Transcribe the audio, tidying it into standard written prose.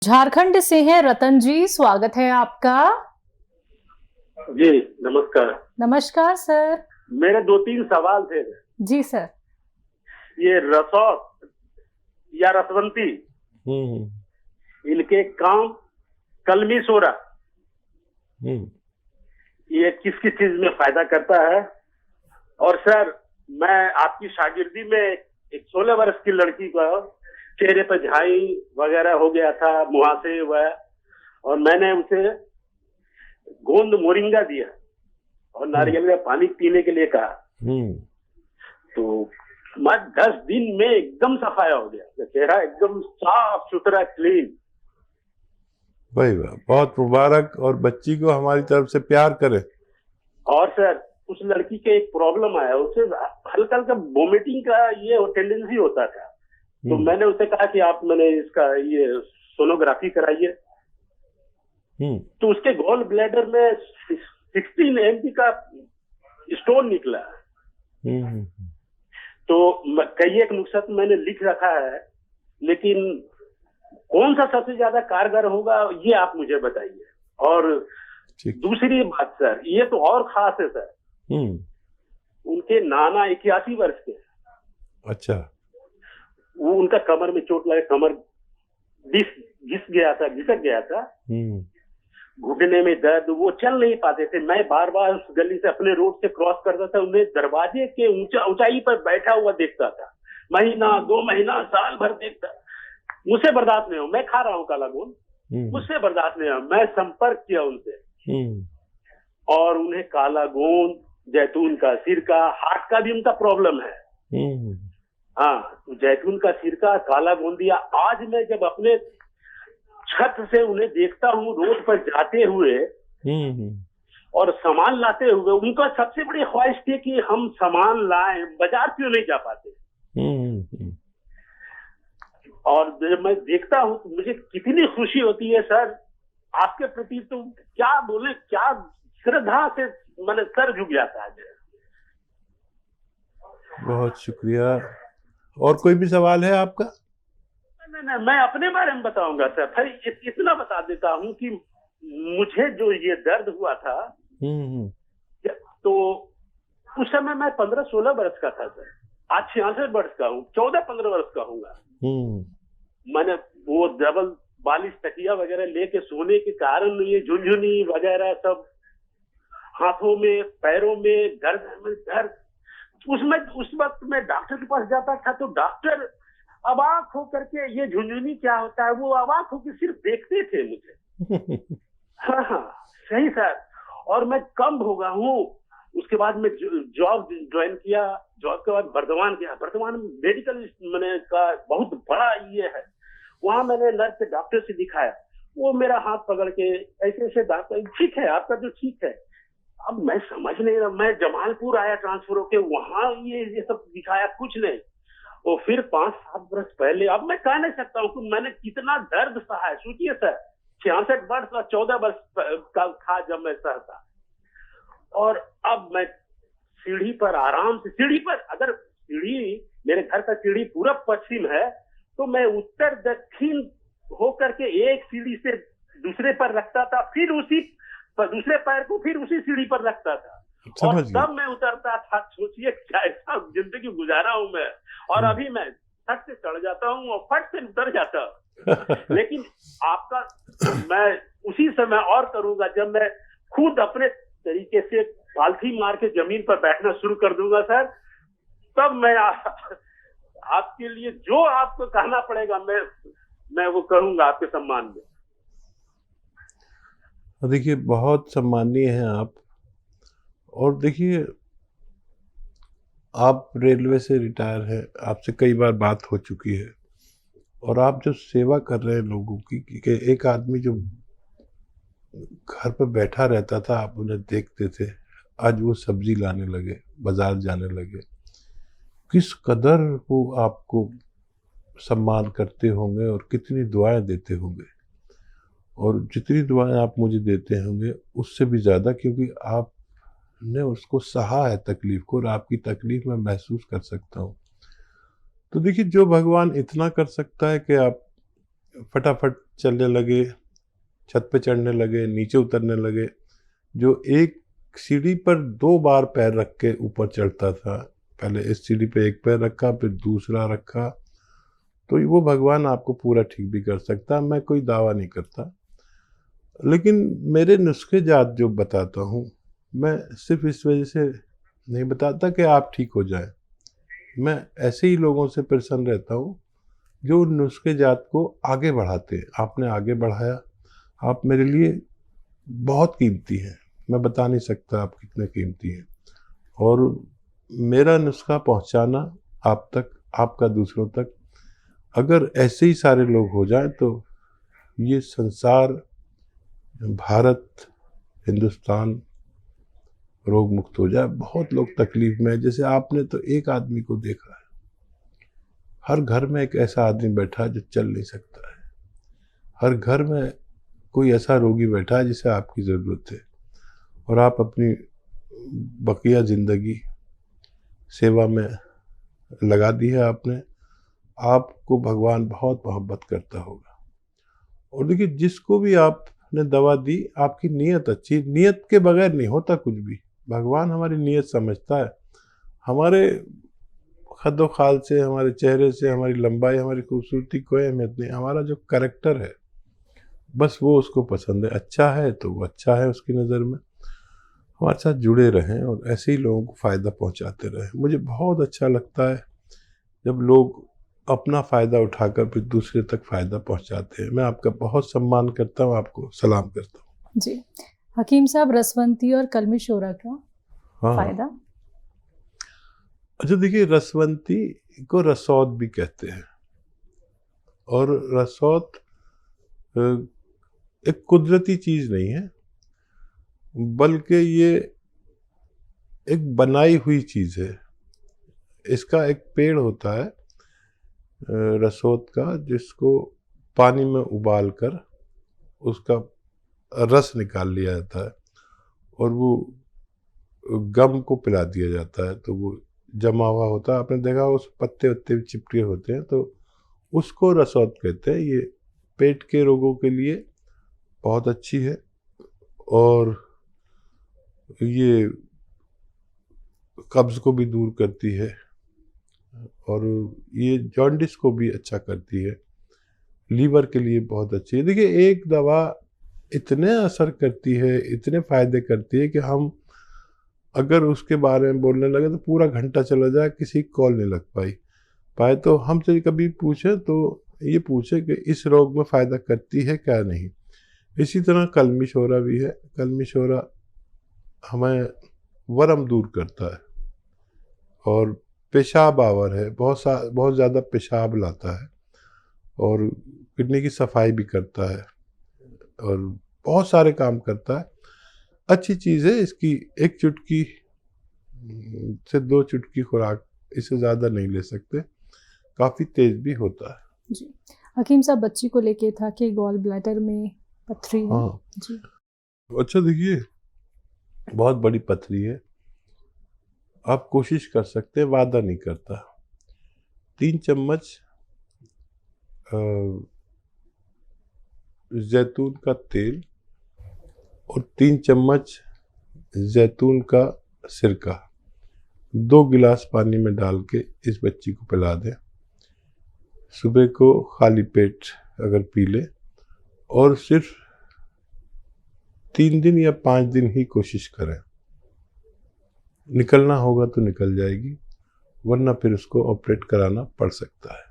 झारखंड से हैं रतन जी, स्वागत है आपका। जी, नमस्कार। नमस्कार सर। मेरे 2-3 सवाल थे। जी सर। ये रसौत या रसवंती, इनके काम, कलमी सोरा, ये किस किस चीज में फायदा करता है? और सर, मैं आपकी शागिर्दी में एक 16 वर्ष की लड़की का चेहरे पर झाई वगैरह हो गया था, मुहासे हुआ, और मैंने उसे गोंद मोरिंगा दिया और नारियल का पानी पीने के लिए कहा। तो मैं 10 दिन में एकदम सफाया हो गया, चेहरा एकदम साफ सुथरा क्लीन। भाई वाह, बहुत मुबारक, और बच्ची को हमारी तरफ से प्यार करे। और सर, उस लड़की के एक प्रॉब्लम आया, उसे हल्का हल्का वोमिटिंग का ये टेंडेंसी होता था। तो मैंने उसे कहा कि आप मैंने इसका ये सोनोग्राफी कराइए। तो उसके गॉल ब्लैडर में 16 mg का स्टोन निकला। तो कई एक नुस्खा तो मैंने लिख रखा है, लेकिन कौन सा सबसे ज्यादा कारगर होगा ये आप मुझे बताइए। और दूसरी बात सर, ये तो और खास है सर, उनके नाना 81 वर्ष के। अच्छा। वो उनका कमर में चोट लगा, कमर घिसक गया था, घुटने में दर्द, वो चल नहीं पाते थे। मैं बार बार उस गली से अपने रोड से क्रॉस करता था, उन्हें दरवाजे के ऊंचाई पर बैठा हुआ देखता था, महीना 2 महीना साल भर देखता। मुझसे बर्दाश्त नहीं हो, मैं खा रहा हूँ काला गोंद, मुझसे बर्दाश्त नहीं हो। मैं संपर्क किया उनसे, और उन्हें काला गोंद, जैतून का सिरका, हार्ट का भी उनका प्रॉब्लम है, हाँ, तो जैतून का सिरका, काला गोंद दिया। आज मैं जब अपने छत से उन्हें देखता हूँ रोड पर जाते हुए और सामान लाते हुए, उनका सबसे बड़ी ख्वाहिश थी कि हम सामान लाएं, बाजार क्यों नहीं जा पाते। और जब मैं देखता हूँ तो मुझे कितनी खुशी होती है सर, आपके प्रति तो क्या बोले, क्या श्रद्धा से मैंने सर झुक जाता है। बहुत शुक्रिया। और कोई भी सवाल है आपका? नहीं, मैं अपने बारे में बताऊंगा सर। फिर इतना बता देता हूँ कि मुझे जो ये दर्द हुआ था, तो उस समय मैं 15-16 वर्ष का था सर। आज 66 वर्ष का हूँ, 14-15 वर्ष का हूँगा। मैंने वो डबल बालिश तकिया वगैरह लेके सोने के कारण ये झुनझुनी वगैरह सब हाथों में, पैरों में दर्द। उस वक्त मैं डॉक्टर के पास जाता था, तो डॉक्टर अवाक होकर के, ये झुनझुनी क्या होता है, वो अवाक होकर सिर्फ देखते थे मुझे। हाँ, सही सर। और मैं कम हो गया हूँ। उसके बाद मैं जॉब ज्वाइन किया, जॉब के बाद बर्दवान गया। बर्दवान मेडिकल मैंने का बहुत बड़ा ये है, वहां मैंने नर्स से डॉक्टर से दिखाया। वो मेरा हाथ पकड़ के ऐसे ऐसे डॉक्टर, ठीक है आपका तो ठीक है। अब मैं समझ नहीं रहा, मैं जमालपुर आया ट्रांसफर होके, वहां ये सब दिखाया, कुछ नहीं। और फिर 5-7 वर्ष पहले, अब मैं कह नहीं सकता हूँ कि मैंने कितना दर्द सहा है। सोचिए सर, 66 वर्ष का 14 वर्ष का था जब मैं सहता। और अब मैं सीढ़ी पर आराम से, सीढ़ी पर, अगर सीढ़ी, मेरे घर का सीढ़ी पूरब पश्चिम है, तो मैं उत्तर दक्षिण होकर के एक सीढ़ी से दूसरे पर रखता था, फिर उसी दूसरे पैर को फिर उसी सीढ़ी पर रखता था, और तब मैं उतरता था। सोचिए कैसा जिंदगी गुजारा हूं मैं। और अभी मैं फट से चढ़ जाता हूँ और फट से उतर जाता हूँ। लेकिन आपका मैं उसी समय और करूंगा जब मैं खुद अपने तरीके से पालथी मार के जमीन पर बैठना शुरू कर दूंगा सर। तब मैं आपके लिए जो आपको कहना पड़ेगा, मैं वो करूंगा आपके सम्मान में। देखिए, बहुत सम्मानीय हैं आप। और देखिए, आप रेलवे से रिटायर हैं, आपसे कई बार बात हो चुकी है, और आप जो सेवा कर रहे हैं लोगों की, कि एक आदमी जो घर पर बैठा रहता था, आप उन्हें देखते थे, आज वो सब्जी लाने लगे, बाजार जाने लगे। किस कदर वो आपको सम्मान करते होंगे और कितनी दुआएं देते होंगे, और जितनी दुआएं आप मुझे देते होंगे उससे भी ज़्यादा, क्योंकि आपने उसको सहा है तकलीफ़ को, और आपकी तकलीफ़ मैं महसूस कर सकता हूँ। तो देखिए, जो भगवान इतना कर सकता है कि आप फटाफट चलने लगे, छत पे चढ़ने लगे, नीचे उतरने लगे। जो एक सीढ़ी पर 2 बार पैर रख के ऊपर चढ़ता था, पहले इस सीढ़ी पे एक पैर रखा, फिर दूसरा रखा, तो वो भगवान आपको पूरा ठीक भी कर सकता है। मैं कोई दावा नहीं करता, लेकिन मेरे नुस्खे जात जो बताता हूँ, मैं सिर्फ इस वजह से नहीं बताता कि आप ठीक हो जाए। मैं ऐसे ही लोगों से प्रसन्न रहता हूँ जो नुस्खे जात को आगे बढ़ाते हैं। आपने आगे बढ़ाया, आप मेरे लिए बहुत कीमती हैं, मैं बता नहीं सकता आप कितने कीमती हैं। और मेरा नुस्खा पहुंचाना आप तक, आपका दूसरों तक, अगर ऐसे ही सारे लोग हो जाएं तो ये संसार, भारत, हिंदुस्तान रोग मुक्त हो जाए। बहुत लोग तकलीफ में है, जैसे आपने तो एक आदमी को देखा है, हर घर में एक ऐसा आदमी बैठा है जो चल नहीं सकता है, हर घर में कोई ऐसा रोगी बैठा है जिसे आपकी ज़रूरत है, और आप अपनी बकिया ज़िंदगी सेवा में लगा दी है आपने। आपको भगवान बहुत मोहब्बत करता होगा। और देखिए, जिसको भी आपने दवा दी, आपकी नीयत अच्छी, नीयत के बगैर नहीं होता कुछ भी। भगवान हमारी नीयत समझता है। हमारे खद्दो खाल से, हमारे चेहरे से, हमारी लंबाई, हमारी खूबसूरती कोई अहमियत नहीं। हमारा जो करैक्टर है, बस वो उसको पसंद है। अच्छा है तो वो अच्छा है उसकी नज़र में। हमारे साथ जुड़े रहें और ऐसे ही लोगों को फ़ायदा पहुंचाते रहें। मुझे बहुत अच्छा लगता है जब लोग अपना फ़ायदा उठाकर फिर दूसरे तक फ़ायदा पहुंचाते हैं। मैं आपका बहुत सम्मान करता हूं, आपको सलाम करता हूं। जी, हकीम साहब, रसवंती और कलमी शोरा का हाँ, फायदा? अच्छा देखिए, रसवंती को रसौत भी कहते हैं, और रसौत एक कुदरती चीज़ नहीं है, बल्कि ये एक बनाई हुई चीज़ है। इसका एक पेड़ होता है रसौत का, जिसको पानी में उबाल कर उसका रस निकाल लिया जाता है और वो गम को पिला दिया जाता है, तो वो जमा हुआ होता है। आपने देखा उस पत्ते वत्ते भी चिपके होते हैं, तो उसको रसौत कहते हैं। ये पेट के रोगों के लिए बहुत अच्छी है, और ये कब्ज़ को भी दूर करती है, और ये जॉन्डिस को भी अच्छा करती है, लीवर के लिए बहुत अच्छी है। देखिए, एक दवा इतने असर करती है, इतने फ़ायदे करती है कि हम अगर उसके बारे में बोलने लगे तो पूरा घंटा चला जाए, किसी कॉल नहीं लग पाए। तो हमसे कभी पूछे तो ये पूछे कि इस रोग में फ़ायदा करती है क्या नहीं। इसी तरह कलमी शोरा भी है। कलमी शोरा हमें वरम दूर करता है, और पेशाब आवर है, बहुत ज़्यादा पेशाब लाता है, और किडनी की सफाई भी करता है, और बहुत सारे काम करता है। अच्छी चीज़ है। इसकी एक चुटकी से 2 चुटकी खुराक, इससे ज़्यादा नहीं ले सकते, काफ़ी तेज भी होता है। जी, हकीम साहब, बच्ची को लेके था कि गॉल ब्लैडर में पथरी है। हाँ, जी, अच्छा देखिए, बहुत बड़ी पथरी है। आप कोशिश कर सकते हैं, वादा नहीं करता। 3 चम्मच जैतून का तेल और 3 चम्मच जैतून का सिरका 2 गिलास पानी में डाल के इस बच्ची को पिला दें। सुबह को खाली पेट अगर पी ले, और सिर्फ 3 दिन या 5 दिन ही कोशिश करें। निकलना होगा तो निकल जाएगी, वरना फिर उसको ऑपरेट कराना पड़ सकता है।